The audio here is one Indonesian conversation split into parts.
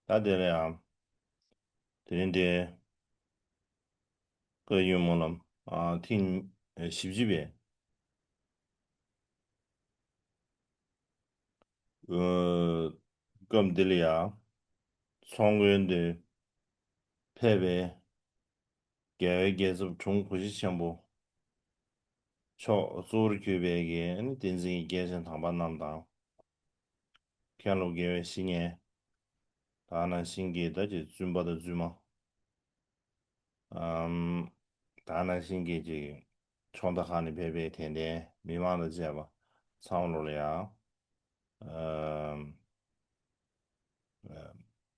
다들 되는데 그 유머는 팀 10집에 그 검들이야 총회인데 패배 계획에서 총구시 첨부 초 소리 규백에 된지 계산 당반남다 피아노 계획 신예 다나 신기다 지 준바다 주마 음 다나 신기지 총다하는 패배 텐데 미만의 제바 상로야 음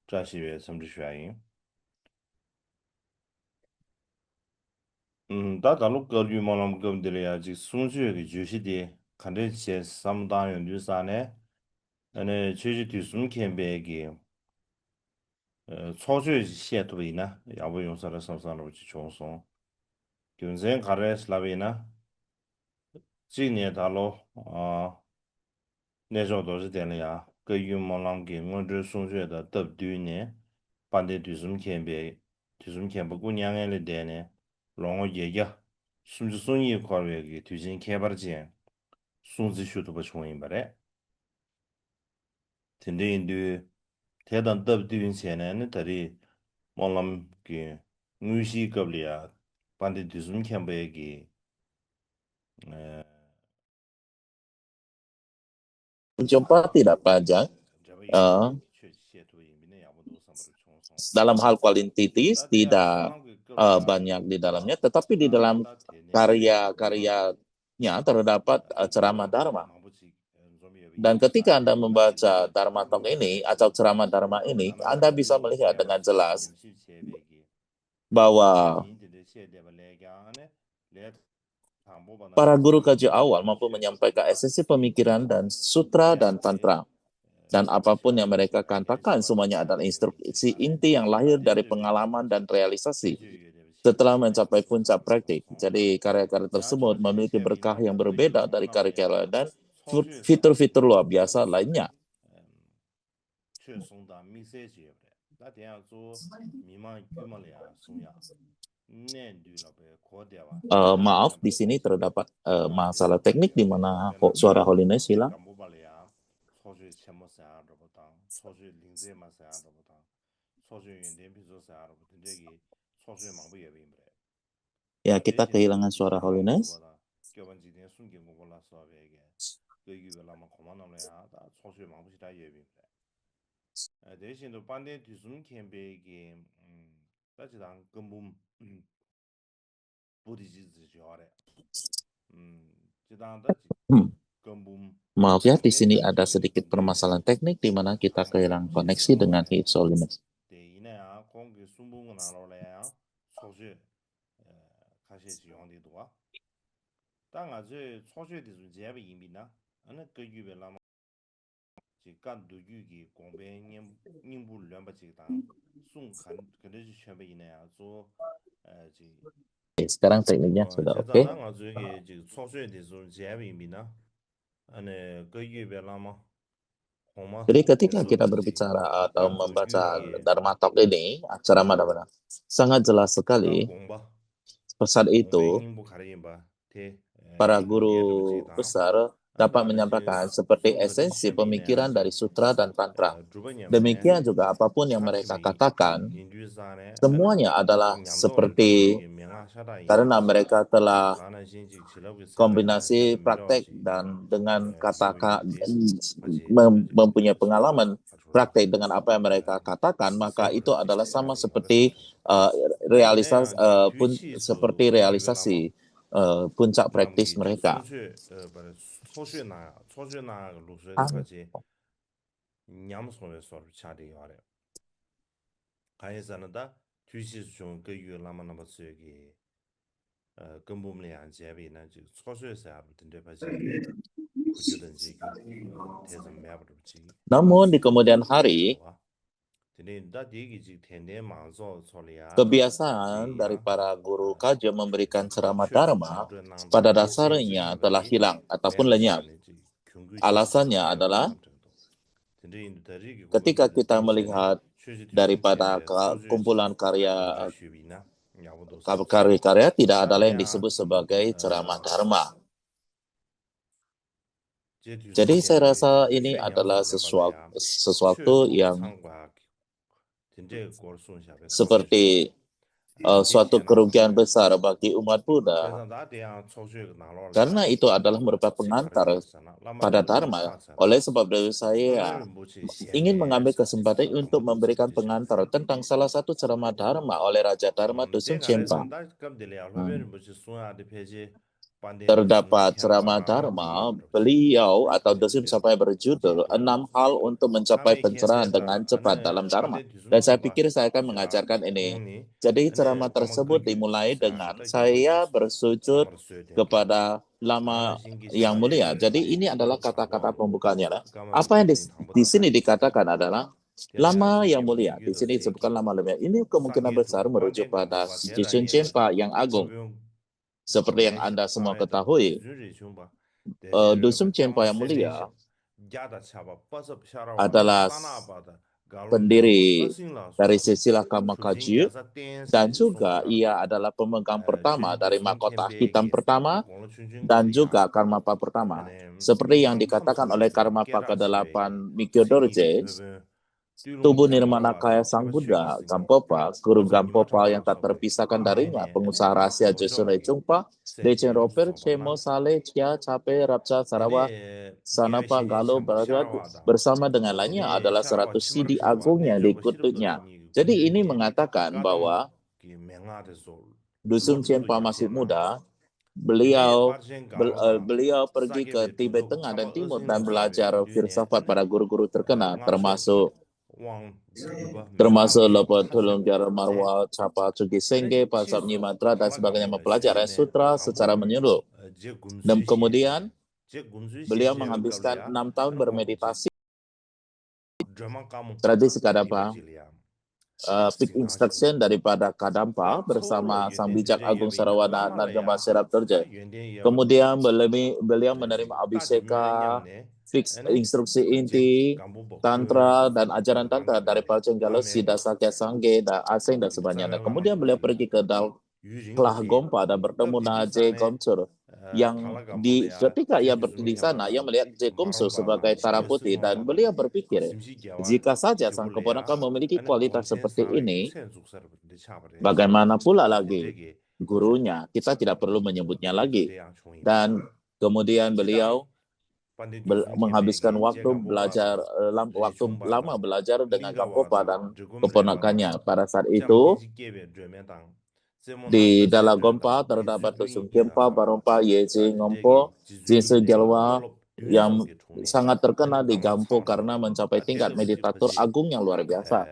这是为什么原因？다른 거류 말하면 검들이야지 순수하게 주시디 간대체 삼단연 뉴산에 안에 제주 뒤숨 캠베기 초주 시에도이나 야부 용사를 선산으로 지총송 견생 가레슬라비나 지니에 달로那时候都是点了呀，个羽毛狼给我这送学的都对呢，把那对什么前辈，对什么前辈姑娘爱的点呢，让我爷爷，甚至送一块儿个推荐开发的钱，送子学都不穷人吧嘞，听的人都，台当都对钱呢，那他的毛狼给我是个不了，把那对什么前辈给，呃，Jumpa tidak panjang 这个也确实写图音，那要不都上不了穷松。dalam hal kualitatif Tadi ya, tidak malam ke kerja banyak di dalamnya, tetapi di dalam karya-karyanya terdapat ceramah Dharma. Dan ketika Anda membaca Dharma Talk ini atau ceramah Dharma ini, Anda bisa melihat dengan jelas bahwa para guru kaji awal mampu menyampaikan esensi pemikiran dan sutra dan tantra. Dan apapun yang mereka katakan semuanya adalah instruksi inti yang lahir dari pengalaman dan realisasi setelah mencapai puncak praktik. Jadi karya-karya tersebut memiliki berkah yang berbeda dari karya-karya dan fitur-fitur luar biasa lainnya. Maaf, di sini terdapat masalah teknik di mana suara Holiness hilang. Ya, kita kehilangan suara Holiness. 대신에 반대 뒤숨 캠페인이 사실상 근본 부딪히지요래. 지단다 근본 Maaf ya, di sini ada sedikit permasalahan teknik di mana kita kehilangan koneksi dengan His Holiness. 대인이야 공기 숨봉은 알아래야 소주 가시 지용되도록 당아지 소주에 대해서 제압이 이미나 어느 그 유별라마 지간 두규기 공배님 님부 련바지당 송칸 그래지 챵베이네야 조 Sekarang tekniknya sudah oke. Jadi ketika kita berbicara atau membaca Dharma Talk ini, acara Madhavana, sangat jelas sekali pesan itu para guru besar dapat menyampaikan seperti esensi pemikiran dari sutra dan tantra. Demikian juga apapun yang mereka katakan, semuanya adalah seperti karena mereka telah kombinasi praktek dan dengan mempunyai pengalaman praktek dengan apa yang mereka katakan, maka itu adalah sama seperti realisasi puncak praktis mereka. Namun di kemudian hari, kebiasaan dari para guru kaji memberikan ceramah Dharma pada dasarnya telah hilang ataupun lenyap. Alasannya adalah ketika kita melihat daripada kumpulan karya tidak adalah yang disebut sebagai ceramah dharma. Jadi saya rasa ini adalah sesuatu yang seperti suatu kerugian besar bagi umat Buddha, karena itu adalah merupakan pengantar pada Dharma. Oleh sebab itu saya ingin mengambil kesempatan untuk memberikan pengantar tentang salah satu ceramah Dharma oleh Raja Dharma Dusun Cempa. Terdapat ceramah Dharma beliau atau Dusun sampai berjudul 6 hal untuk mencapai pencerahan dengan cepat dalam Dharma. Dan saya pikir saya akan mengajarkan ini. Jadi ceramah tersebut dimulai dengan saya bersujud kepada Lama yang mulia. Jadi ini adalah kata-kata pembukanya. Apa yang di sini dikatakan adalah Lama yang mulia. Di sini disebutkan Lama mulia. Ini kemungkinan besar merujuk pada Dusun Cempa yang agung. Seperti yang Anda semua ketahui, Dusun Cempa yang mulia adalah pendiri dari silsilah Kamakaji, dan juga ia adalah pemegang pertama dari mahkota hitam pertama dan juga Karmapa pertama. Seperti yang dikatakan oleh Karmapa ke-8 Mikyo Dorje, tubuh Nirmanakaya Sang Buddha, Gampopa, guru Gampopa yang tak terpisahkan darinya, pengusaha rahasia Jesune Chungpa, Dechen Roper, Chemo Sale, Chia, Cape, Rapcha, Sarawa, Sanapa, Galo, bersama dengan lainnya adalah 100 sidi agung yang diikutinya. Jadi ini mengatakan bahwa Dusun Cempa masih muda, beliau pergi ke Tibet Tengah dan Timur dan belajar filsafat pada guru-guru terkenal, termasuk Lopo Tulunggar Marwa, Chapa Chugi Sengge, Pasap Mantra dan sebagainya, mempelajari sutra secara menyeluruh. Dan kemudian beliau menghabiskan 6 tahun bermeditasi. Tradisi Kadampa, peak instruction daripada Kadampa bersama Sang Bijak Agung Sarawana Nargama Serap Terje. Kemudian beliau menerima abhiseka, fix instruksi inti, tantra dan ajaran tantra dari Palceng Galuh, Siddhasakya Sangge dan Aseng dan sebagainya. Kemudian beliau pergi ke Kelah Gompa dan bertemu Naje Gomsur, yang ketika ia berdiri di sana, ia melihat Je Kumsu sebagai Tara Putih, dan beliau berpikir, jika saja sang keponakan memiliki kualitas seperti ini, bagaimana pula lagi gurunya? Kita tidak perlu menyebutnya lagi. Dan kemudian beliau menghabiskan waktu lama belajar dengan Gampopa dan keponakannya. Pada saat itu, di dalam Gompa terdapat Dusun Cempa, Barompa, Yezi, Ngompo, Jinsu Gelwa yang sangat terkenal di Gampo karena mencapai tingkat meditator agung yang luar biasa.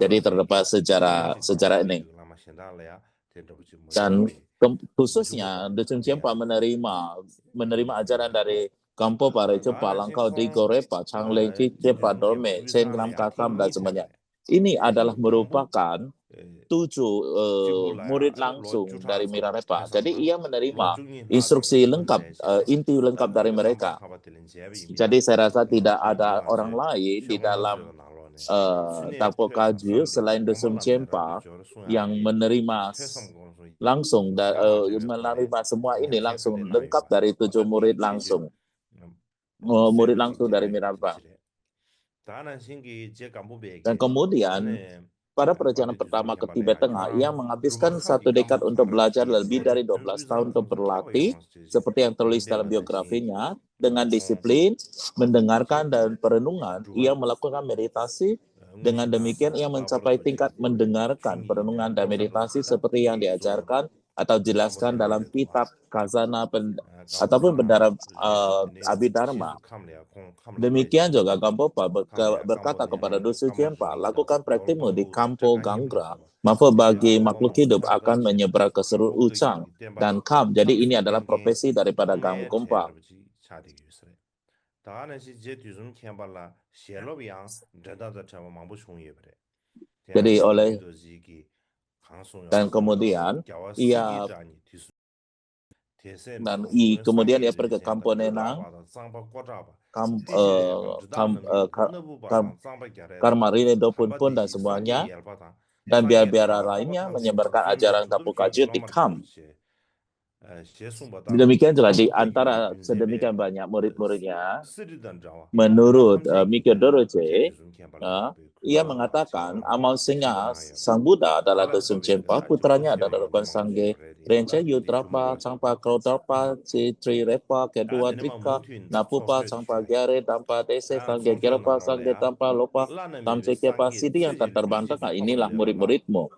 Jadi terdapat sejarah ini. Dan khususnya Dusun Cempa menerima ajaran dari Gampo Pare Cepa, Langkau di Gorepa, Changleng, Cepa, Dorme, Chen Gram Kakam, dan semuanya. Ini adalah merupakan 7 murid langsung dari Milarepa. Jadi ia menerima instruksi lengkap, inti lengkap dari mereka. Jadi saya rasa tidak ada orang lain di dalam Tapo Kaju selain Dusun Cempa yang menerima langsung, menerima semua ini langsung lengkap dari 7 murid langsung. Murid langsung dari Milarepa. Dan kemudian pada perjalanan pertama ke Tibet Tengah, ia menghabiskan 1 dekad untuk belajar, lebih dari 12 tahun untuk berlatih, seperti yang tertulis dalam biografinya, dengan disiplin, mendengarkan, dan perenungan. Ia melakukan meditasi. Dengan demikian, ia mencapai tingkat mendengarkan, perenungan, dan meditasi seperti yang diajarkan atau jelaskan dalam kitab Khazanah ataupun Bendara Abhidharma. Demikian juga Gampopa berkata kepada Dusun Cempa, lakukan praktikmu di Kampo Gangra, maka bagi makhluk hidup akan menyebar ke seluruh Ucang dan Kam. Jadi ini adalah profesi daripada Gampopa. Jadi dan kemudian ia Dan kemudian ia pergi ke Kamponenang, Karmarine Dopun pun dan semuanya, dan biara-biara lainnya menyebarkan ajaran Tapu Kaju di Kam. Demikian juga di antara sedemikian banyak murid-muridnya, menurut Mikyo Doroje, ia mengatakan amal singa Sang Buddha adalah Dosum Cempa, putranya adalah Rukun Sangge, Renca Yudrapa, Sangpa Kraudrapa, Citri Repa, kedua Drika, Napupa, Sangpa Gyare, Tampa Dese, Sangge Gerapa, Sangge Tampa Lopa, Tamce Kepa Sidi yang terbantah, inilah murid-muridmu.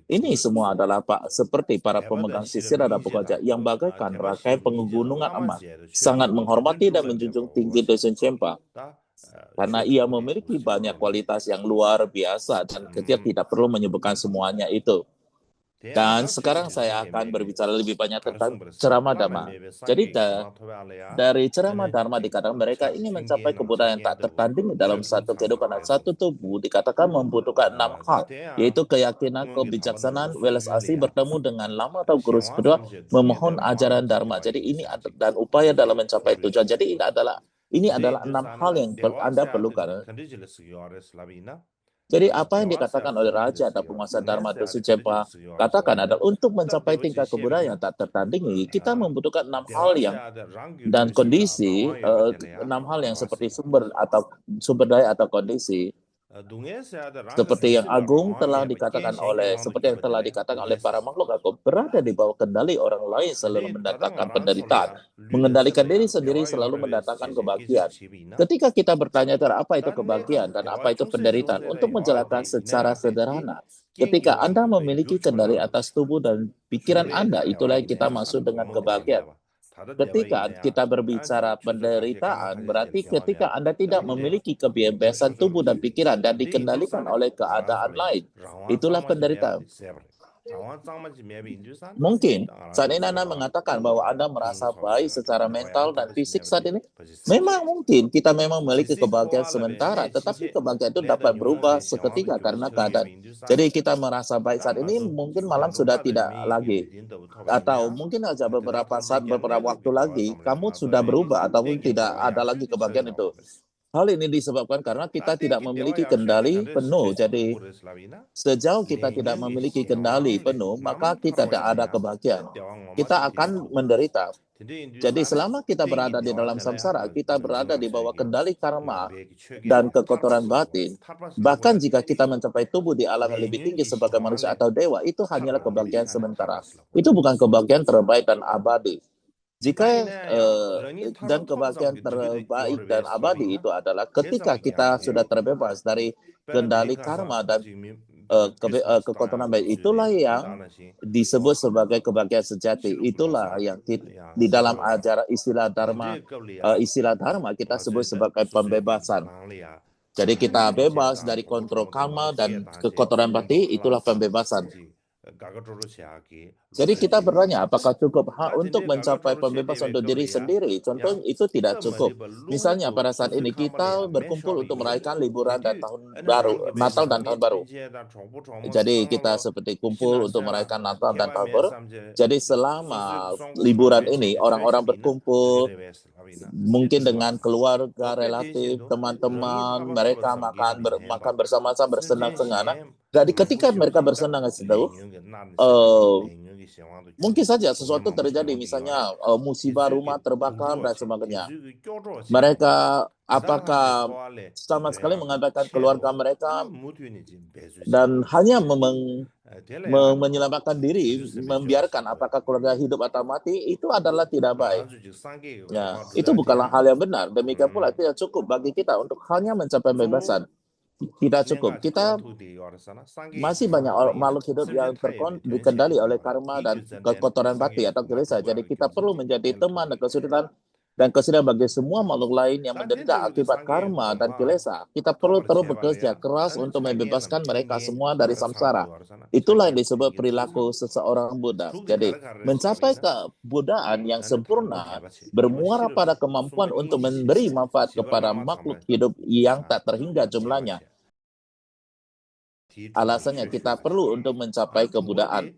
Ini semua adalah seperti para pemegang sisir ada Pukaja yang bagaikan rakai penggunungan emas, sangat menghormati dan menjunjung tinggi Dosen Cempa. Karena ia memiliki banyak kualitas yang luar biasa dan kita tidak perlu menyebutkan semuanya itu. Dan sekarang saya akan berbicara lebih banyak tentang ceramah Dharma. Jadi dari ceramah Dharma dikatakan mereka ingin mencapai kebudayaan tak tertanding dalam satu kehidupan dan satu tubuh dikatakan membutuhkan 6 hal, yaitu keyakinan, kebijaksanaan, welas asli, bertemu dengan lama atau guru spiritual, memohon ajaran Dharma. Jadi ini dan upaya dalam mencapai tujuan. Jadi ini adalah 6 hal yang Anda perlukan. Jadi apa yang dikatakan oleh Raja atau penguasa Dharma Dosu Cempa katakan adalah untuk mencapai tingkat kebudayaan tak tertandingi, kita membutuhkan 6 hal yang dan kondisi, 6 hal yang seperti sumber daya atau kondisi. Seperti yang agung telah dikatakan seperti yang telah dikatakan oleh para makhluk agung, berada di bawah kendali orang lain selalu mendatangkan penderitaan, mengendalikan diri sendiri selalu mendatangkan kebahagiaan. Ketika kita bertanya apa itu kebahagiaan dan apa itu penderitaan, untuk menjelaskan secara sederhana, ketika Anda memiliki kendali atas tubuh dan pikiran Anda, itulah yang kita maksud dengan kebahagiaan. Ketika kita berbicara penderitaan, berarti ketika Anda tidak memiliki kebebasan tubuh dan pikiran dan dikendalikan oleh keadaan lain, itulah penderitaan. Mungkin saat ini Anda mengatakan bahwa Anda merasa baik secara mental dan fisik saat ini. Memang mungkin kita memang memiliki kebahagiaan sementara, tetapi kebahagiaan itu dapat berubah seketika karena keadaan. Jadi kita merasa baik saat ini, mungkin malam sudah tidak lagi. Atau mungkin saja beberapa waktu lagi, kamu sudah berubah ataupun tidak ada lagi kebahagiaan itu. Hal ini disebabkan karena kita tidak memiliki kendali penuh. Jadi sejauh kita tidak memiliki kendali penuh, maka kita tidak ada kebahagiaan. Kita akan menderita. Jadi selama kita berada di dalam samsara, kita berada di bawah kendali karma dan kekotoran batin. Bahkan jika kita mencapai tubuh di alam yang lebih tinggi sebagai manusia atau dewa, itu hanyalah kebahagiaan sementara. Itu bukan kebahagiaan terbaik dan abadi. Dan kebahagiaan terbaik dan abadi itu adalah ketika kita sudah terbebas dari kendali karma dan kekotoran baik, itulah yang disebut sebagai kebahagiaan sejati. Itulah yang di dalam ajaran istilah dharma kita sebut sebagai pembebasan. Jadi kita bebas dari kontrol karma dan kekotoran batin, itulah pembebasan. Jadi kita bertanya, apakah cukup untuk mencapai pembebasan untuk diri sendiri? Contoh itu tidak cukup. Misalnya pada saat ini kita berkumpul untuk merayakan liburan dan tahun baru, Natal dan tahun baru. Jadi kita seperti kumpul untuk merayakan Natal dan tahun baru. Jadi selama liburan ini orang-orang berkumpul, mungkin dengan keluarga, relatif, teman-teman, mereka makan bersama-sama, bersenang-senang. Jadi ketika mereka bersenang itu, mungkin saja sesuatu terjadi, misalnya musibah rumah terbakar dan sebagainya. Mereka apakah sama sekali mengabaikan keluarga mereka dan hanya menyelamatkan diri, membiarkan apakah keluarga hidup atau mati, itu adalah tidak baik. Ya, itu bukanlah hal yang benar. Demikian pula tidak cukup bagi kita untuk hanya mencapai pembebasan. Tidak cukup. Kita masih banyak makhluk hidup yang dikendali oleh karma dan kekotoran batin atau kilesa. Jadi kita perlu menjadi teman dan kesulitan bagi semua makhluk lain yang menderita akibat karma dan kilesa. Kita perlu terus bekerja keras untuk membebaskan mereka semua dari samsara. Itulah yang disebut perilaku seseorang Buddha. Jadi mencapai kebudayaan yang sempurna bermuara pada kemampuan untuk memberi manfaat kepada makhluk hidup yang tak terhingga jumlahnya. Alasannya kita perlu untuk mencapai kebudayaan.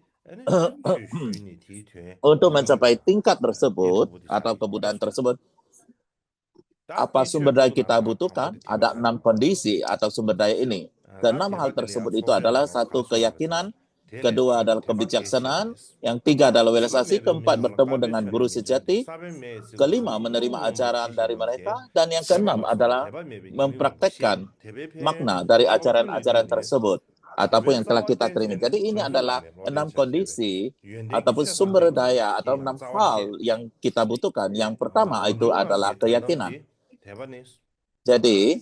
Untuk mencapai tingkat tersebut atau kebudayaan tersebut, apa sumber daya kita butuhkan? Ada 6 kondisi atau sumber daya ini. Keenam hal tersebut itu adalah satu, keyakinan, kedua adalah kebijaksanaan, yang tiga adalah realisasi, keempat bertemu dengan guru sejati, kelima menerima ajaran dari mereka, dan yang keenam adalah mempraktekkan makna dari ajaran-ajaran tersebut ataupun yang telah kita terima. Jadi ini adalah 6 kondisi ataupun sumber daya atau 6 hal yang kita butuhkan. Yang pertama itu adalah keyakinan. Jadi,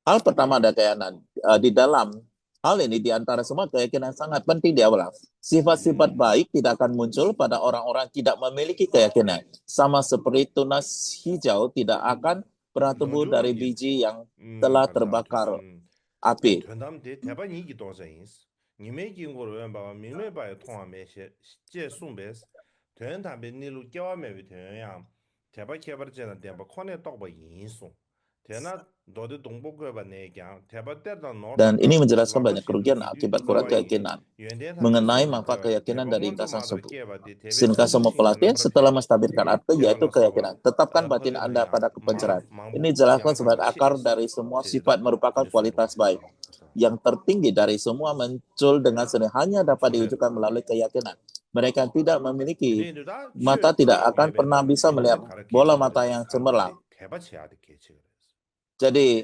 hal pertama ada keyakinan. Di dalam hal ini, di antara semua keyakinan sangat penting di awal. Sifat-sifat baik tidak akan muncul pada orang-orang tidak memiliki keyakinan. Sama seperti tunas hijau tidak akan pernah tumbuh dari biji yang telah terbakar api. Dan ini menjelaskan banyak kerugian akibat kurang keyakinan mengenai manfaat keyakinan dari ringkasan singkat semua pelatihan setelah menstabilkan arti yaitu keyakinan. Tetapkan batin Anda pada kepencerahan. Ini jelaskan sebagai akar dari semua sifat merupakan kualitas baik. Yang tertinggi dari semua muncul dengan sendiri hanya dapat diwujudkan melalui keyakinan. Mereka tidak memiliki mata tidak akan pernah bisa melihat bola mata yang cemerlang. Jadi,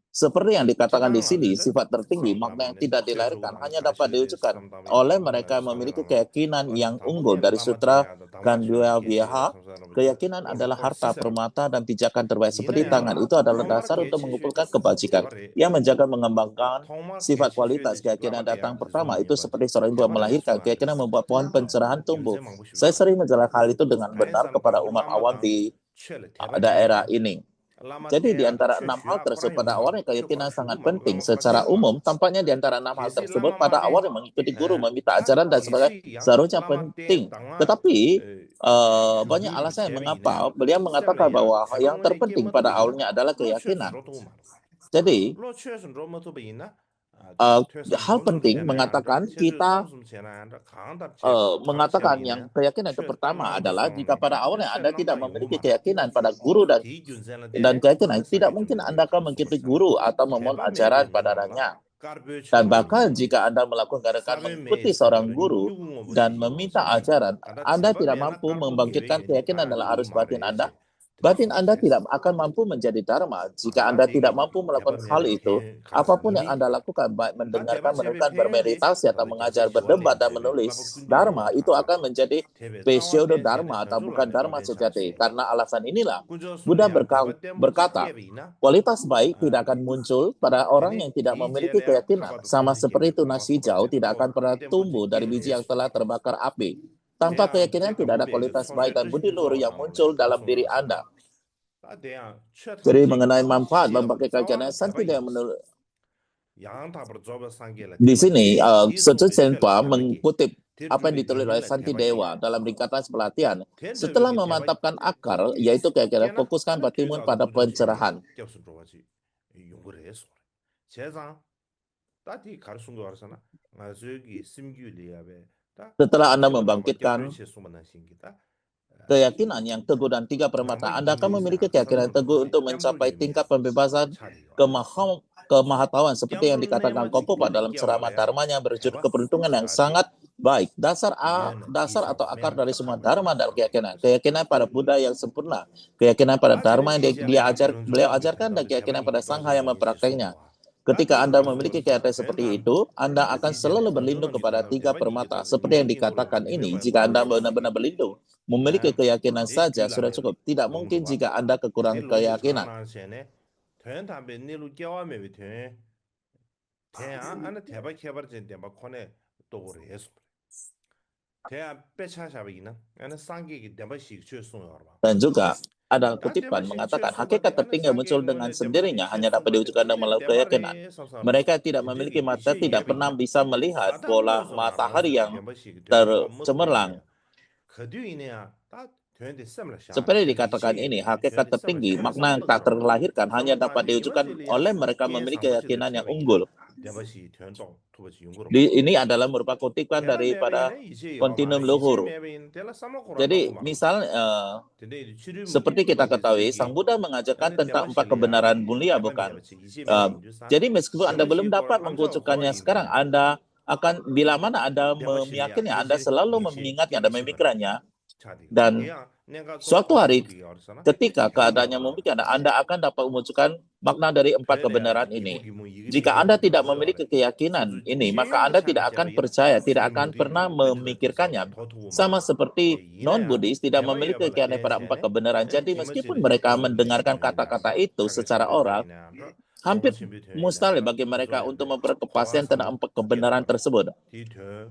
seperti yang dikatakan di sini, sifat tertinggi, makna yang tidak dilahirkan, hanya dapat diwujudkan oleh mereka yang memiliki keyakinan yang unggul. Dari Sutra Khandwa Vihaha, keyakinan adalah harta, permata, dan pijakan terbaik seperti tangan. Itu adalah dasar untuk mengumpulkan kebajikan. Yang menjaga mengembangkan sifat kualitas keyakinan datang pertama, itu seperti seorang ibu melahirkan. Keyakinan membuat pohon pencerahan tumbuh. Saya sering menjelaskan hal itu dengan benar kepada umat awam di daerah ini. Jadi di antara 6 hal tersebut pada awalnya keyakinan sangat penting. Secara umum, tampaknya di antara 6 hal tersebut pada awalnya mengikuti guru, meminta ajaran dan sebagainya seharusnya penting. Tetapi banyak alasan mengapa beliau mengatakan bahwa yang terpenting pada awalnya adalah keyakinan. Jadi hal penting mengatakan kita mengatakan yang keyakinan itu pertama adalah jika pada awalnya Anda tidak memiliki keyakinan pada guru dan keyakinan, tidak mungkin Anda akan mengikuti guru atau memohon ajaran padanya. Dan bahkan jika Anda melakukan mengikuti seorang guru dan meminta ajaran, Anda tidak mampu membangkitkan keyakinan dalam arus batin Anda. Batin Anda tidak akan mampu menjadi dharma. Jika Anda tidak mampu melakukan hal itu, apapun yang Anda lakukan, baik mendengarkan, mendengarkan, bermeditasi, atau mengajar, berdebat, dan menulis dharma, itu akan menjadi pseudo dharma atau bukan dharma sejati. Karena alasan inilah, Buddha berkata, kualitas baik tidak akan muncul pada orang yang tidak memiliki keyakinan. Sama seperti tunas hijau tidak akan pernah tumbuh dari biji yang telah terbakar api. Tanpa keyakinan tidak ada kualitas baik dan budi luhur yang muncul dalam diri Anda. Jadi mengenai manfaat memakai keyakinan, Santideva menurut di sini, Suci Senpa mengutip apa yang ditulis oleh Santidewa dalam ringkasan pelatihan. Setelah memantapkan akar, yaitu keyakinan, fokuskan batinmu pada pencerahan. Setelah Anda membangkitkan keyakinan yang teguh dan 3 permata, Anda akan memiliki keyakinan yang teguh untuk mencapai tingkat pembebasan kemahatauan seperti yang dikatakan Kopupa dalam ceramah dharmanya berjudul keberuntungan yang sangat baik. Dasar atau akar dari semua dharma adalah keyakinan. Keyakinan pada Buddha yang sempurna, keyakinan pada dharma yang beliau ajarkan, dan keyakinan pada Sangha yang memprakteknya. Ketika Anda memiliki keyakinan seperti itu, Anda akan selalu berlindung kepada 3 permata. Seperti yang dikatakan ini, jika Anda benar-benar berlindung, memiliki keyakinan saja sudah cukup. Tidak mungkin jika Anda kekurangan keyakinan. Dan juga ada kutipan mengatakan hakikat tertinggi muncul dengan sendirinya hanya dapat diwujudkan dengan melalui keyakinan. Mereka tidak memiliki mata tidak pernah bisa melihat bola matahari yang tercemerlang. Seperti dikatakan ini, hakikat tertinggi, makna yang tak terlahirkan hanya dapat diwujudkan oleh mereka memiliki keyakinan yang unggul. Ini adalah merupakan kutipan daripada kontinum luhur. Jadi misal seperti kita ketahui, Sang Buddha mengajarkan tentang 4 kebenaran mulia, bukan? Jadi meskipun Anda belum dapat mengucapkannya sekarang, Anda akan bila mana Anda meyakini, Anda selalu mengingatnya dan memikirkannya, dan suatu hari ketika keadaannya memungkinkan, Anda akan dapat memunculkan makna dari 4 kebenaran ini. Jika Anda tidak memiliki keyakinan ini, maka Anda tidak akan percaya, tidak akan pernah memikirkannya. Sama seperti non-Buddhis tidak memiliki keyakinan pada 4 kebenaran. Jadi meskipun mereka mendengarkan kata-kata itu secara oral, hampir mustahil bagi mereka untuk memperoleh kepastian tentang 4 kebenaran tersebut.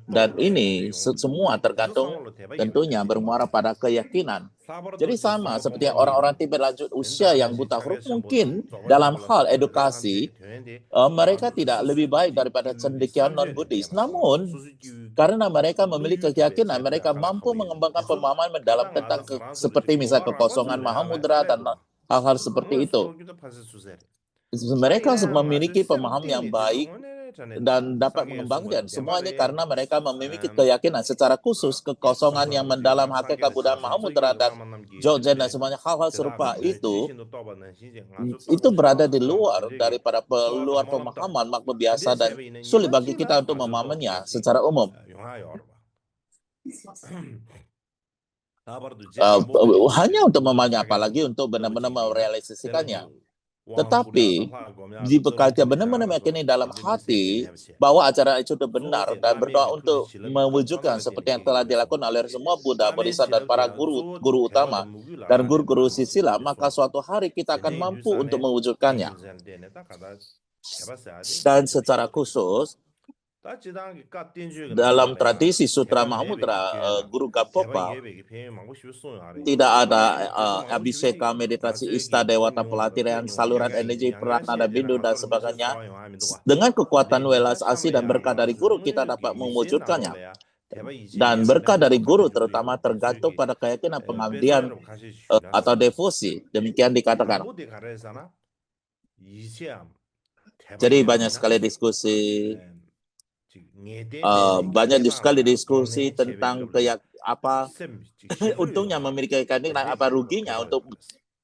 Dan ini semua tergantung tentunya bermuara pada keyakinan. Jadi sama seperti orang-orang Tibet lanjut usia yang buta huruf, mungkin dalam hal edukasi mereka tidak lebih baik daripada cendekiawan non-Buddhis. Namun karena mereka memiliki keyakinan, mereka mampu mengembangkan pemahaman mendalam tentang seperti misalnya kekosongan Mahamudra dan hal-hal seperti itu. Mereka memiliki pemahaman yang baik dan dapat mengembangkan semuanya karena mereka memiliki keyakinan secara khusus kekosongan yang mendalam hakikat Buddha Mahamudra dan Dzogchen dan semuanya hal-hal serupa itu berada di luar daripada luar pemahaman makhluk biasa dan sulit bagi kita untuk memahaminya secara umum. Hanya untuk memahaminya, apalagi untuk benar-benar merealisasikannya. Tetapi jika kita benar-benar meyakini dalam hati bahwa acara itu benar dan berdoa untuk mewujudkan seperti yang telah dilakukan oleh semua Buddha, Bodhisattva dan para guru utama dan guru-guru sisila, maka suatu hari kita akan mampu untuk mewujudkannya. Dan secara khusus dalam tradisi Sutra Mahamudra, Guru Gapopa tidak ada abhiseka, meditasi ista, dewata, pelatihan, saluran energi, prana, bindu, dan sebagainya. Dengan kekuatan welas asih dan berkah dari guru, kita dapat mewujudkannya. Dan berkah dari guru terutama tergantung pada keyakinan pengabdian atau devosi. Demikian dikatakan. Jadi banyak sekali diskusi tentang untungnya memiliki keyakinan, apa ruginya untuk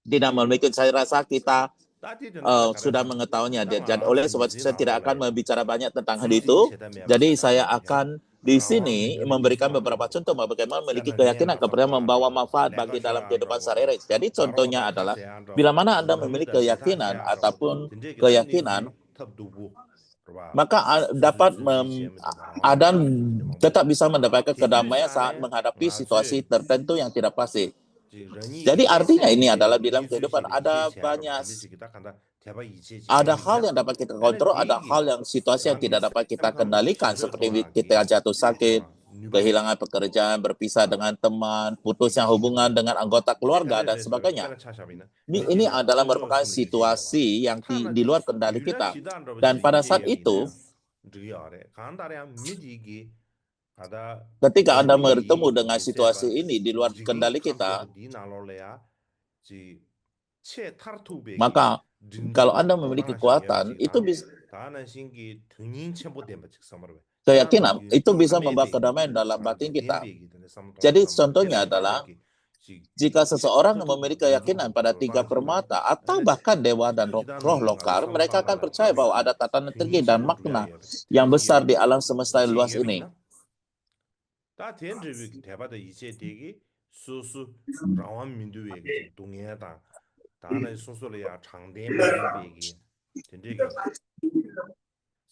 tidak memiliki. Saya rasa kita sudah mengetahuinya. Dan oleh sebab itu saya tidak akan berbicara banyak tentang hal itu. Jadi saya akan di sini memberikan beberapa contoh bagaimana memiliki keyakinan kepada membawa manfaat bagi dalam kehidupan sehari-hari. Jadi contohnya adalah bila mana Anda memiliki keyakinan ataupun keyakinan, maka Anda tetap bisa mendapatkan kedamaian saat menghadapi situasi tertentu yang tidak pasti. Jadi artinya ini adalah dalam kehidupan ada hal yang dapat kita kontrol, ada hal yang situasi yang tidak dapat kita kendalikan, seperti kita jatuh sakit, kehilangan pekerjaan, berpisah dengan teman, putusnya hubungan dengan anggota keluarga dan sebagainya. Ini adalah merupakan situasi yang di luar kendali kita. Dan pada saat itu, ketika Anda bertemu dengan situasi ini di luar kendali kita, maka kalau Anda memiliki kekuatan, itu bisa keyakinan, itu bisa membawa kedamaian dalam batin kita. Jadi contohnya adalah jika seseorang memiliki keyakinan pada 3 permata atau bahkan dewa dan roh lokal, mereka akan percaya bahwa ada tatanan tinggi dan makna yang besar di alam semesta yang luas ini.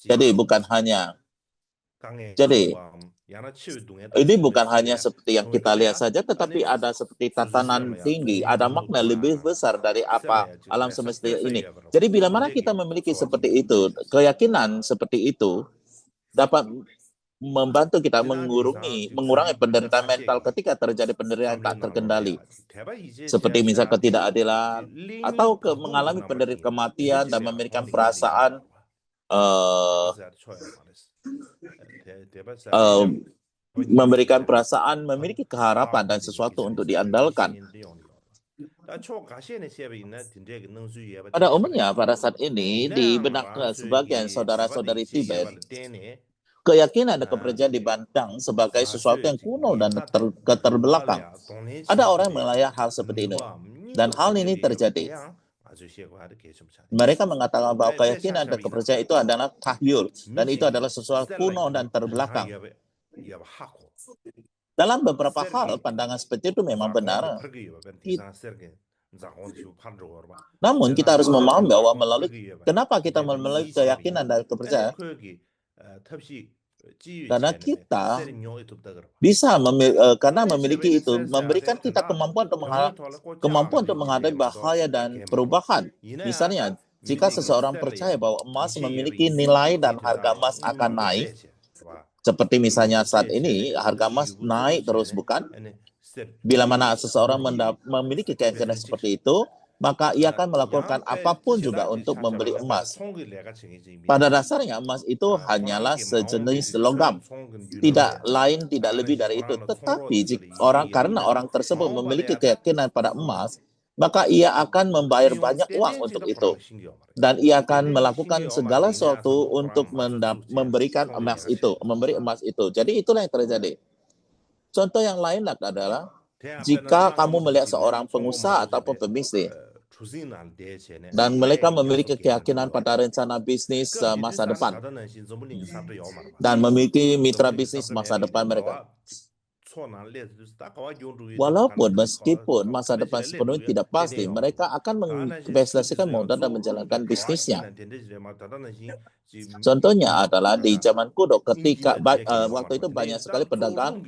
Jadi ini bukan hanya seperti yang kita lihat saja, tetapi ada seperti tatanan tinggi, ada makna lebih besar dari apa alam semesta ini. Jadi bila mana kita memiliki seperti itu, keyakinan seperti itu dapat membantu kita mengurangi penderitaan mental ketika terjadi penderitaan tak terkendali. Seperti misal ketidakadilan atau mengalami penderitaan kematian dan memberikan perasaan memiliki keharapan dan sesuatu untuk diandalkan. Pada umumnya pada saat ini di benak sebagian saudara-saudari Tibet, keyakinan dan kepercayaan dipandang sebagai sesuatu yang kuno dan keterbelakang. Ada orang yang melihat hal seperti ini, dan hal ini terjadi. Mereka mengatakan bahwa keyakinan dan kepercayaan itu adalah tahyul, dan itu adalah sesuatu kuno dan terbelakang. Dalam beberapa hal, pandangan seperti itu memang benar. Namun kita harus memahami bahwa kenapa kita melalui keyakinan dan kepercayaan? Karena kita bisa karena memiliki itu memberikan kita kemampuan untuk menghadapi bahaya dan perubahan. Misalnya, jika seseorang percaya bahwa emas memiliki nilai dan harga emas akan naik, seperti misalnya saat ini harga emas naik terus, bukan? Bila mana seseorang memiliki keyakinan seperti itu, maka ia akan melakukan apapun juga untuk membeli emas. Pada dasarnya emas itu hanyalah sejenis logam, tidak lebih dari itu. Tetapi karena orang tersebut memiliki keyakinan pada emas, maka ia akan membayar banyak uang untuk itu, dan ia akan melakukan segala sesuatu untuk memberi emas itu. Jadi itulah yang terjadi. Contoh yang lain adalah jika kamu melihat seorang pengusaha ataupun pebisnis dan mereka memiliki keyakinan pada rencana bisnis masa depan dan memiliki mitra bisnis masa depan mereka. Walaupun meskipun masa depan sepenuhnya tidak pasti, mereka akan menginvestasikan modal dan menjalankan bisnisnya. Contohnya adalah di zaman kuno, ketika waktu itu banyak sekali pedagang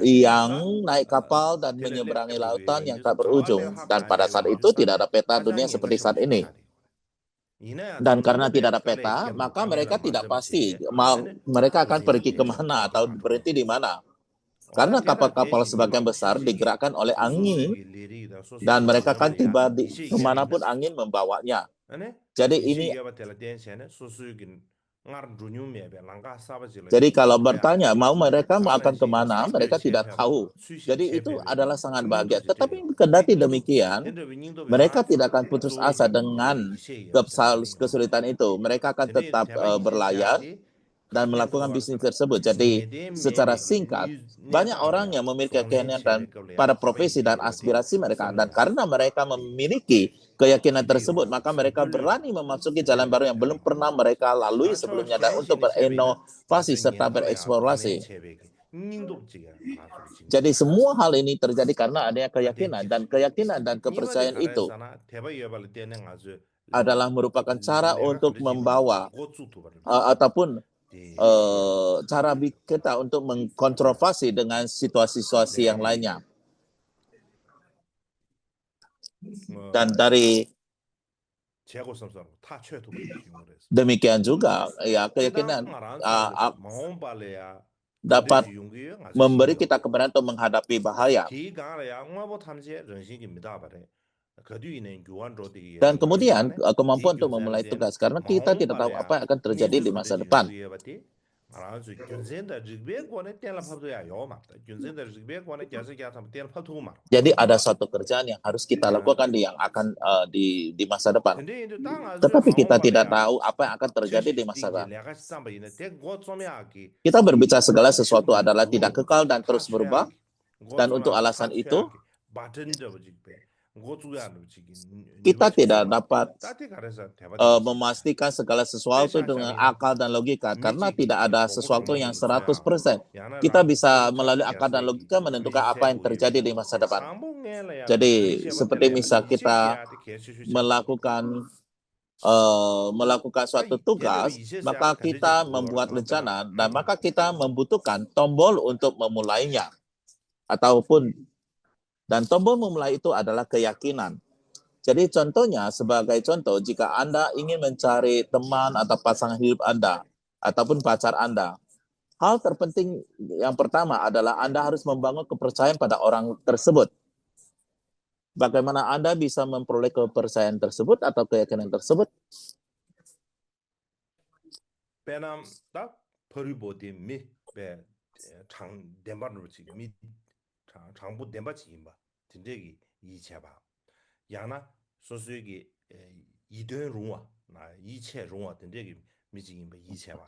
yang naik kapal dan menyeberangi lautan yang tak berujung. Dan pada saat itu tidak ada peta dunia seperti saat ini. Dan karena tidak ada peta, maka mereka tidak pasti mereka akan pergi kemana atau berhenti di mana. Karena kapal-kapal sebagian besar digerakkan oleh angin, dan mereka akan tiba di kemanapun angin membawanya. Jadi kalau bertanya mereka mau akan kemana, mereka tidak tahu. Jadi itu adalah sangat bahagia. Tetapi kendati demikian, mereka tidak akan putus asa dengan kesulitan itu. Mereka akan tetap berlayar dan melakukan bisnis tersebut. Jadi secara singkat, banyak orang yang memiliki keyakinan dan pada profesi dan aspirasi mereka, dan karena mereka memiliki keyakinan tersebut, maka mereka berani memasuki jalan baru yang belum pernah mereka lalui sebelumnya, dan untuk berinovasi serta bereksplorasi. Jadi semua hal ini terjadi karena adanya keyakinan, dan kepercayaan itu adalah merupakan cara untuk membawa ataupun cara kita untuk mengkontroversi dengan situasi-situasi yang lainnya. Dan dari demikian juga ya keyakinan dapat memberi kita keberanian untuk menghadapi bahaya. Dan kemudian kemampuan untuk memulai tugas, karena kita tidak tahu apa yang akan terjadi di masa depan. Jadi ada suatu kerjaan yang harus kita lakukan yang akan di masa depan. Tetapi kita tidak tahu apa yang akan terjadi di masa depan. Kita berbicara segala sesuatu adalah tidak kekal dan terus berubah. Dan untuk alasan itu, kita tidak dapat memastikan segala sesuatu dengan akal dan logika, karena tidak ada sesuatu yang 100%. Kita bisa melalui akal dan logika menentukan apa yang terjadi di masa depan. Jadi seperti misal kita melakukan suatu tugas, maka kita membuat rencana, dan maka kita membutuhkan tombol untuk memulainya. Dan tombol memulai itu adalah keyakinan. Jadi contohnya, sebagai contoh, jika Anda ingin mencari teman atau pasangan hidup Anda, ataupun pacar Anda, hal terpenting yang pertama adalah Anda harus membangun kepercayaan pada orang tersebut. Bagaimana Anda bisa memperoleh kepercayaan tersebut atau keyakinan tersebut? 야나 소수기 이든 롱아 나 이체 롱아 된데기 미지인 뭐 이체와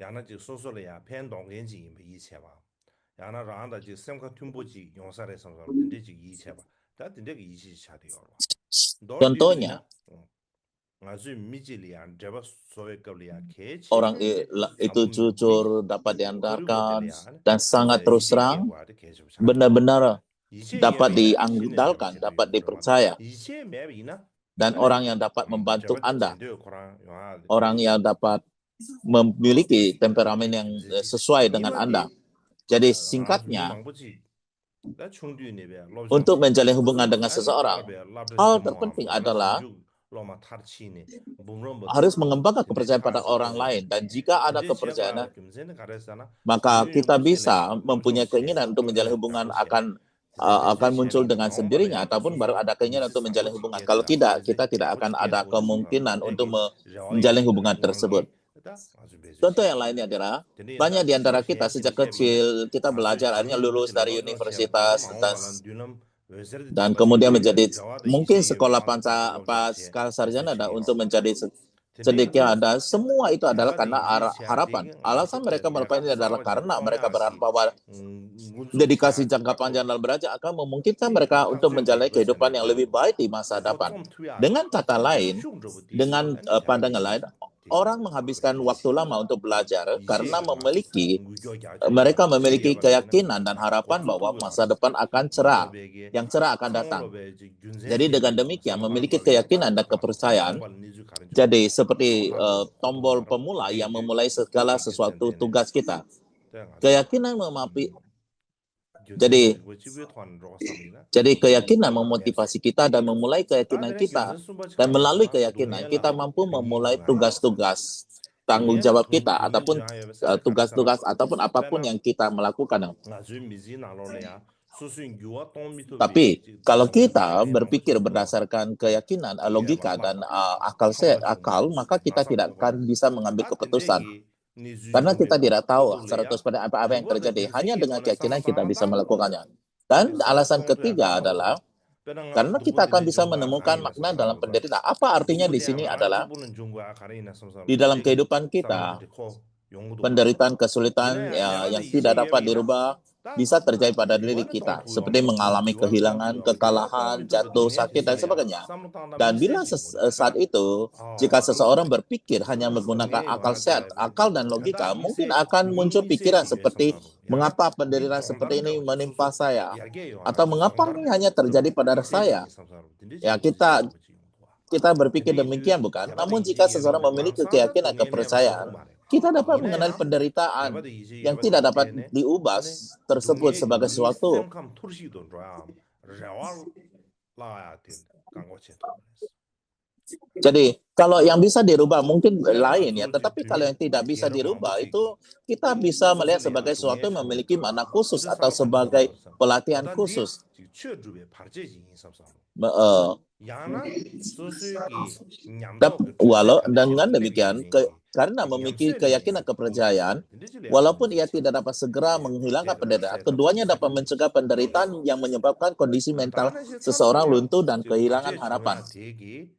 야나 지 소소래야 팬동gen지 뭐 이체와 야나 라한다 지 semka tumbo지 용사래 성서 된데지 이체와 다 된데기 이치 차대요 너 Contohnya, 디르기나 아주 미질이야 제가 소외 거리야 orang 개체 itu 잠금 미 jujur, dapat diandalkan, 거리고들이야 dan sangat 소소야 terus 이제 terang, 개과도 계속 차대요 benar-benar 이제 dapat 예매야 신의 잡아 diandalkan, 제대로 dapat 그러마다 dipercaya, 이제 맵이나 dan 안에 orang yang dapat membantu 잡아 Anda, 젠데요 거랑 영화 orang yang dapat memiliki temperamen yang sesuai dengan Anda. Jadi singkatnya, 망보지 나 충분히 롭션 untuk menjalin hubungan 롭션 dengan 안에 seseorang, 가라베 랍레스 hal terpenting 모아서 라 adalah 숨죽 로마 타르치니 봄롬보다 harus mengembangkan 근데 kepercayaan pada 차지 orang lain. Dan jika ada 근데 제가 kepercayaan, 김세는 가르잖아 maka 유유 kita 무신의 bisa mempunyai 롭션 keinginan untuk menjalin 롭션 hubungan 강고체 akan 대제 muncul 챔핑 dengan sendirinya 나온바래야 ataupun baru 소소 ada keinginan 미지 untuk menjalin 상고치 hubungan. Kalau 게더라 tidak, 대제 kita tidak akan 강고치 ada 게더라 소소 kemungkinan untuk 된데기 menjalin 저와이지 hubungan tersebut. 왕게 다 아주 Contoh 배주시 yang lainnya adalah 근데 banyak 다 di antara kita 쇼시엔 sejak 팀체비나 kecil kita 아주 belajar akhirnya 유유 lulus 무신 dari 롭션 디가 universitas 마오발란 듀넘 웨서드 dan 잡아지 kemudian menjadi 저와도 mungkin 이제 sekolah 왕게 타도 롭션체 pasca sarjana ada 배주시요 untuk menjadi 근데 cendekia 그 ada semua itu adalah 제가 karena 이제 시야 harapan. 되게 Alasan 아주 mereka melakukan 내가 ini adalah 싸워지 karena mereka berharap 토냐시 bahwa dedikasi 문족차 jangka panjang dalam belajar akan memungkinkan mereka untuk 탕수비 menjalani kehidupan 버전에 yang lebih baik di masa 그거 depan. 좀 투야 Dengan kata lain, 슝저부 디시 dengan 아니 pandangan 야기 lain, 되게 orang menghabiskan waktu 그렇듯이 lama untuk belajar karena 이제가 막 mereka 무교야제 memiliki 제리아발레나 keyakinan dan harapan bahwa 고추두고 masa 알아 depan akan cerah, 롱로베게 yang cerah akan datang. 상올로베 Jadi dengan 균센케비 demikian memiliki 상발발레 keyakinan dan 아 kepercayaan. 상발 니즈 가른 줄 Jadi seperti 상하고 tombol 고통하라 pemula yang 이제 memulai segala sesuatu 균센테네 tugas kita. 내가 아주 Keyakinan memapi, 균센테 jadi 그 집에 토한 로가 삼리나 jadi keyakinan yes memotivasi kita dan memulai keyakinan 다들 kita. 현재 순바치 Dan melalui 가르잖아 keyakinan kita 동해라 mampu memulai 링이구나 tugas-tugas tanggung 동해라 jawab 동 kita 동해 ataupun 주하에 살에 가르잖아 tugas-tugas ataupun apapun 빼나 yang kita melakukan. 아주 미지 나로래야 수수인 유와 Tapi 동미토비 kalau 지금 kita 가래 berpikir 망고치고 berdasarkan keyakinan, 뒤에 logika dan 라라다 akal, 탐바치고 maka kita tidak 나상고가 akan bisa mengambil 다 keputusan. 된대기 Karena kita 니즈종베 tidak tahu 꼬돌래야 100% apa yang 누가다 terjadi. Hanya 균생이 dengan 콜라 keyakinan kita bisa 상상한다 melakukannya. 근데 Dan 상호 alasan 통도야 ketiga adalah 라마고 빼랑아 karena kita akan 누구들이 bisa 종과 menemukan 가리나 makna dalam 섬사로다 penderitaan. Apa artinya di 누구들이 sini 랑지 adalah 보는 종과 가리나 섬사로 di dalam 된대기 kehidupan kita, 사람들이 코 용어도 와라 penderitaan, kesulitan 이나야 야나도 yang tidak 이제 dapat 예비나 dirubah 다 bisa terjadi pada diri 유아는 kita, 똥투요 seperti mengalami 유아 kehilangan, 똥투요 유아 kekalahan, 똥미토베 jatuh, 동해지 sakit, dan 실래야 sebagainya. 쌈로땅다 Dan bila 미세지 우리 saat 대다 itu, jika 아 seseorang berpikir hanya menggunakan 동해 akal 영화 sehat, akal dan 대다 logika, mungkin 미세 akan 유유 muncul pikiran 미세지 왜 seperti 섬사로 야 mengapa 미 penderitaan seperti 종다른 ini 자오지 menimpa 소소 saya, 야게 atau 영화지 mengapa 종다른 ini hanya terjadi pada 미세지 saya. 섬사로 근데지 Ya, 이제 kita 잡아지 용도와 kita berpikir 근데 그 demikian bukan? 야바도 Namun 이제 jika seseorang 예비나 memiliki 랑산다 keyakinan, 동해 내버서 kepercayaan, 말해 kita dapat mengenal 이나야 penderitaan 야바도 이제 yang 야바도 tidak dapat 이때네 diubah 아니 tersebut 동해 sebagai 유유 sesuatu. 쌤감 토르시도 라 레왈 라야 된다 강고체 토르스 Jadi kalau yang bisa dirubah mungkin 제가 lain ya, 아주 지 tetapi kalau 비밀 yang tidak bisa 걔는 dirubah 망보지기 itu kita bisa melihat 소설이야 sebagai 동해 sesuatu yang 샤오리 memiliki makna khusus 어디 atau 상관 sebagai 통로서 pelatihan 어단디 khusus. 최주에 발제지 인삼삼 Eh, 야나 소수기 냠도 그 Walau 균세 dengan 칸데치도 demikian, 레비기네기 karena memiliki 냠세리 keyakinan kepercayaan, 고주도 근데질 walaupun 야가면서 ia tidak dapat segera 예 menghilangkan 제대로 penderitaan, 세다 keduanya dapat 세다 mencegah penderitaan yang menyebabkan kondisi mental 다나시 seseorang 차르들이야 luntur dan 즉 kehilangan 발제 harapan. 중요한 대기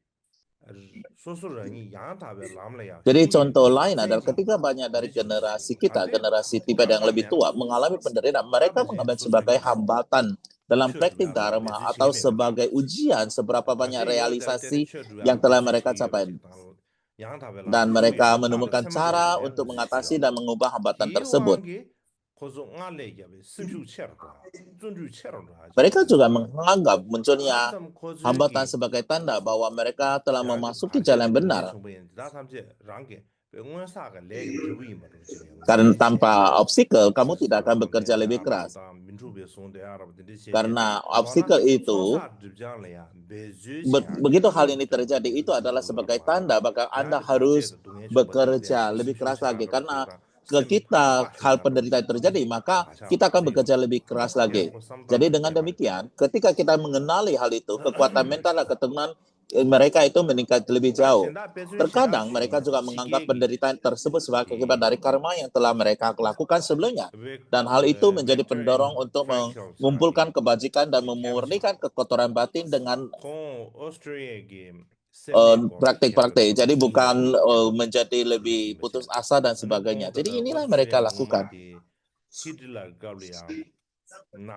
소수런이 양답에 람래야 Jadi 흉기 contoh lain adalah 센지 ketika banyak dari 근데지 이제 generasi kita, 안돼 generasi Tibet yang lebih 랑가냐 tua, mengalami penderitaan, mereka 다베지 mengambil sebagai 소수기 hambatan dalam praktik 최주야 라 dharma 매주 atau 지게매가 sebagai ujian seberapa banyak 발제 요다 때는 realisasi 최주야 yang telah 매주 mereka 지게 capai. 요지 양답에 람 Dan 흉기 mereka 다들 menemukan 세마데지 cara untuk 램버지 mengatasi 지요 dan mengubah hambatan tersebut. 기왕게 고소 알레야베 심슈 체르다 존주 체르다 하지 Mereka juga menganggap munculnya 람삼 hambatan 고즈기 sebagai tanda bahwa mereka telah 야지 memasuki 발제 jalan 동해 benar. 정보에 다 삼제 랑게 병원사가 레그 드부이 말로 지게 Karena 문제지 tanpa obstacle, kamu tidak akan bekerja 사람한테 lebih keras. 알아보다 민주배 손대 알아보다 제제 Karena 와라 obstacle itu, 소사 드장래야 매주시야 begitu hal ini 균도 terjadi, itu adalah sebagai tanda bahwa Anda 야디 harus 발제도 동해 정보들이야 bekerja lebih keras lagi. 심심치하라 Karena 되더라 ke 쌤 kita hal 바샤나 penderitaan terjadi, maka 바샤 kita akan 바네요 bekerja lebih keras lagi. 야고 Jadi 쌈담다 dengan 때 말이야 demikian, ketika kita mengenali hal itu, kekuatan mental dan ketenangan mereka itu meningkat lebih jauh. Terkadang mereka juga menganggap penderitaan tersebut sebagai akibat dari karma yang telah mereka lakukan sebelumnya. Dan hal itu menjadi pendorong untuk mengumpulkan kebajikan dan memurnikan kekotoran batin dengan praktik-praktik. Jadi bukan menjadi lebih putus asa dan sebagainya. Jadi inilah mereka lakukan.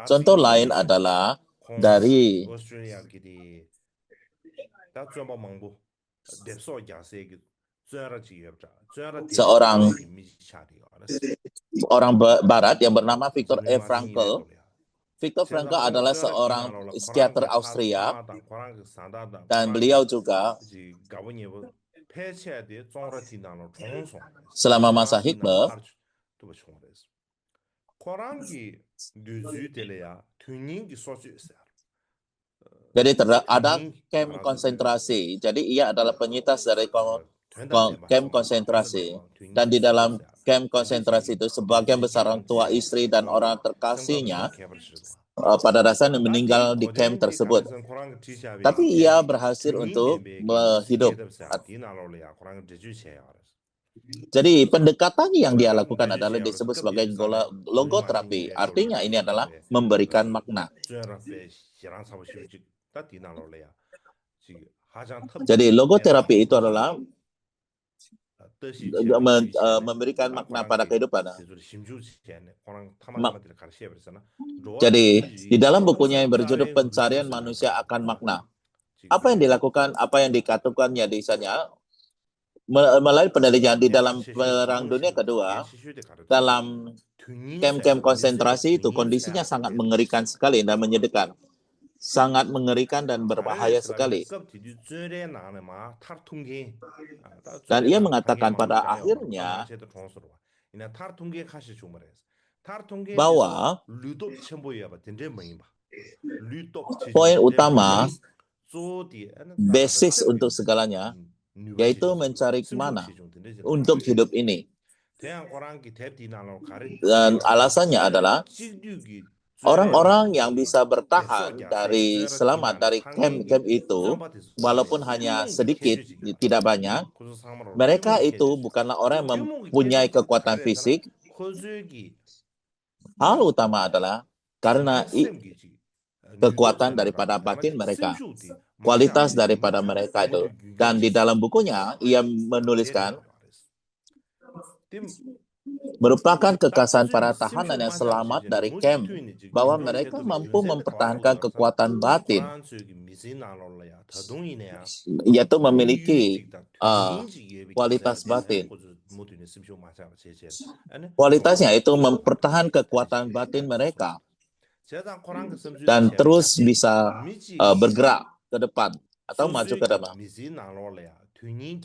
Contoh lain adalah dari seorang barat yang bernama Viktor E. Frankl. Viktor Frankl adalah seorang psikiater Austria dan beliau juga selama masa Hitler jadi ada kamp konsentrasi. Jadi ia adalah penyintas dari kamp konsentrasi. Dan di dalam kamp konsentrasi itu sebagian besar orang tua, istri, dan orang terkasihnya pada dasarnya meninggal di kamp tersebut. Tapi ia berhasil untuk hidup. Jadi pendekatan yang dia lakukan adalah disebut sebagai logoterapi. Artinya ini adalah memberikan makna. Jadi logoterapi itu adalah memberikan makna pada kehidupan. Jadi di dalam bukunya yang berjudul Pencarian Manusia Akan Makna, apa yang dilakukan, apa yang dikatakannya di sana melalui penelitian di dalam Perang Dunia Kedua, dalam kamp-kamp konsentrasi itu kondisinya sangat mengerikan sekali dan menyedihkan. Sangat mengerikan dan berbahaya sekali. Dan ia mengatakan pada akhirnya bahwa poin utama, basis untuk segalanya, yaitu mencari kemana untuk hidup ini. Dan alasannya adalah orang-orang yang bisa bertahan selamat dari camp itu, walaupun hanya sedikit, tidak banyak, mereka itu bukanlah orang yang mempunyai kekuatan fisik. Hal utama adalah karena kekuatan daripada batin mereka, kualitas daripada mereka itu. Dan di dalam bukunya, ia menuliskan, merupakan kekhasan para tahanan yang selamat dari camp, bahwa mereka mampu mempertahankan kekuatan batin, yaitu memiliki kualitas batin. Kualitasnya itu mempertahankan kekuatan batin mereka dan terus bisa bergerak ke depan atau maju ke depan.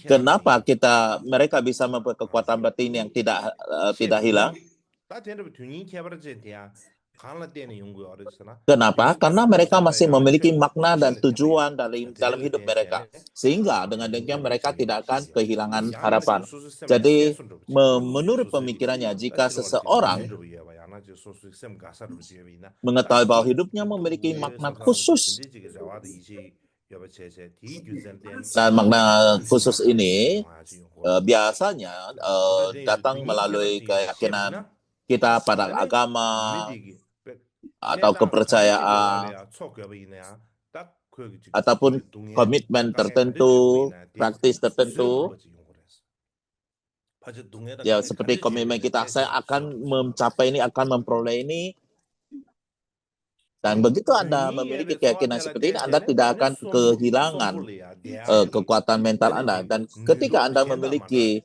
Kenapa mereka bisa mempunyai kekuatan batin yang tidak hilang? Kenapa? Karena mereka masih memiliki makna dan tujuan dalam hidup mereka. Sehingga dengan demikian mereka tidak akan kehilangan harapan. Jadi menurut pemikirannya, jika seseorang mengetahui bahwa hidupnya memiliki makna khusus, dan makna khusus ini biasanya datang melalui keyakinan kita pada agama atau kepercayaan ataupun komitmen tertentu, praktis tertentu. Ya, seperti komitmen kita, saya akan mencapai ini, akan memperoleh ini. Dan begitu Anda memiliki keyakinan seperti ini, Anda tidak akan kehilangan kekuatan mental Anda. Dan ketika Anda memiliki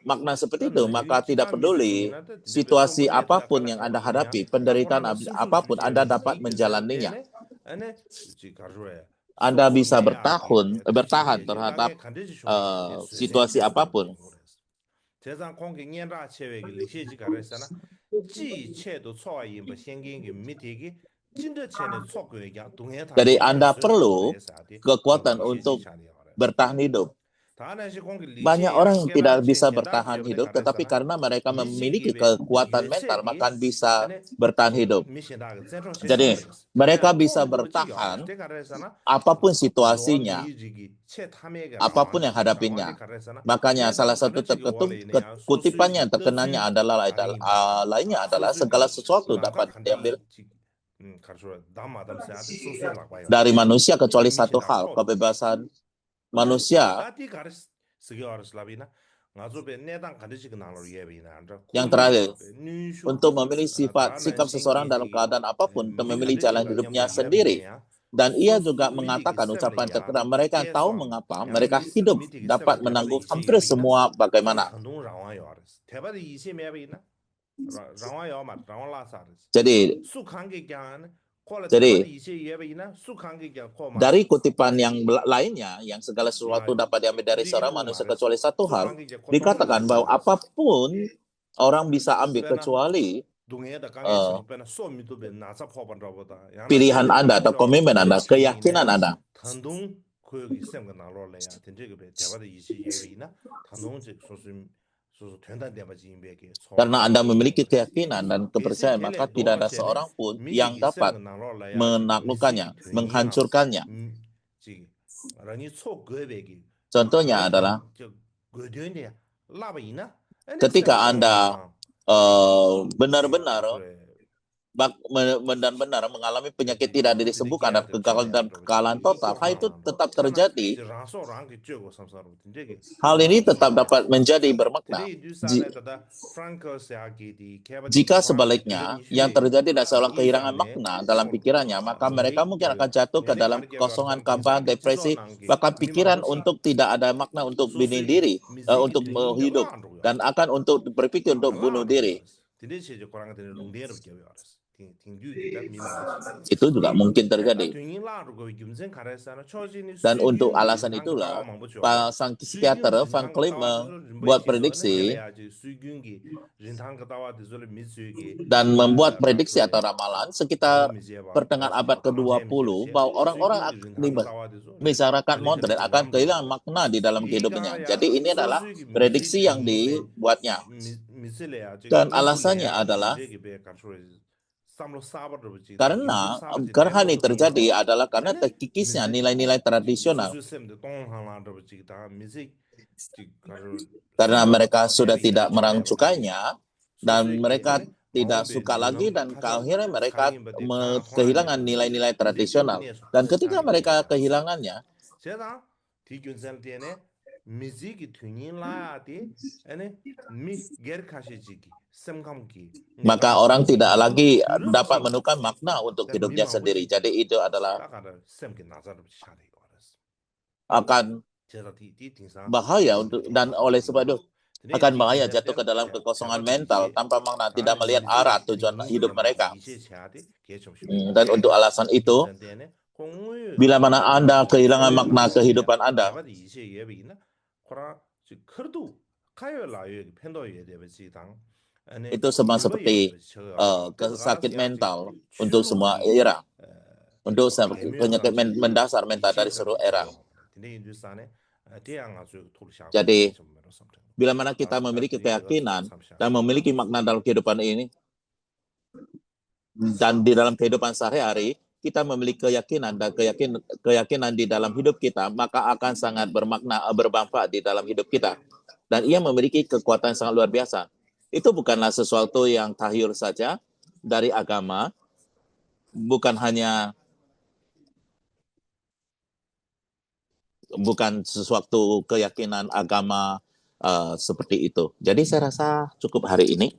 makna seperti itu, maka tidak peduli situasi apapun yang Anda hadapi, penderitaan apapun, Anda dapat menjalaninya. Anda bisa bertahan terhadap situasi apapun. Jadi Anda perlu kekuatan untuk bertahan hidup. Banyak orang yang tidak bisa bertahan hidup, tetapi karena mereka memiliki kekuatan mental, maka bisa bertahan hidup. Jadi, mereka bisa bertahan apapun situasinya, apapun yang hadapinya. Makanya salah satu kutipan yang terkenalnya lainnya adalah segala sesuatu dapat diambil dari manusia kecuali satu hal, kebebasan manusia. Yang terakhir, untuk memilih sikap seseorang dalam keadaan apapun, untuk memilih jalan hidupnya sendiri. Dan ia juga mengatakan ucapan terkenal, mereka yang tahu mengapa mereka hidup dapat menanggung hampir semua bagaimana. Jadi dari kutipan yang lainnya, yang segala sesuatu dapat diambil dari seorang manusia kecuali satu hal, dikatakan bahwa apapun orang bisa ambil kecuali pilihan Anda atau komitmen Anda, keyakinan Anda. Karena Anda memiliki keyakinan dan kepercayaan, maka tidak ada seorang pun yang dapat menaklukkannya, menghancurkannya. Contohnya adalah ketika Anda benar-benar mengalami penyakit tidak disembuhkan dan kegagalan total, hal itu tetap terjadi. Hal ini tetap dapat menjadi bermakna. Jika sebaliknya, yang terjadi adalah seorang kehilangan makna dalam pikirannya, maka mereka mungkin akan jatuh ke dalam kekosongan, kampanye, depresi, bahkan pikiran untuk tidak ada makna untuk bunuh diri, untuk hidup, dan akan untuk berpikir untuk bunuh diri. Itu juga mungkin terjadi. Dan untuk alasan itulah, sang psikiater Van Clem membuat prediksi dan membuat prediksi atau ramalan sekitar pertengahan abad ke-20 bahwa orang-orang masyarakat modern akan kehilangan makna di dalam kehidupannya. Jadi ini adalah prediksi yang dibuatnya. Dan alasannya adalah karena hal ini terjadi adalah karena terkikisnya nilai-nilai tradisional. Karena mereka sudah tidak merancukainya dan mereka tidak suka lagi, dan akhirnya mereka kehilangan nilai-nilai tradisional. Dan ketika mereka kehilangannya, maka orang tidak lagi dapat menemukan makna untuk hidupnya sendiri. Jadi itu adalah akan bahaya dan oleh sebab itu akan bahaya jatuh ke dalam kekosongan mental tanpa makna, tidak melihat arah tujuan hidup mereka. Dan untuk alasan itu, bila mana Anda kehilangan makna kehidupan Anda, itu sama seperti sakit mental untuk semua era, untuk penyakit mendasar mental dari seluruh era. Jadi, bila mana kita memiliki keyakinan dan memiliki makna dalam kehidupan ini, dan di dalam kehidupan sehari-hari, kita memiliki keyakinan dan keyakinan di dalam hidup kita, maka akan sangat bermakna, bermanfaat di dalam hidup kita. Dan ia memiliki kekuatan sangat luar biasa. Itu bukanlah sesuatu yang tahyul saja dari agama, bukan sesuatu keyakinan agama seperti itu. Jadi saya rasa cukup hari ini.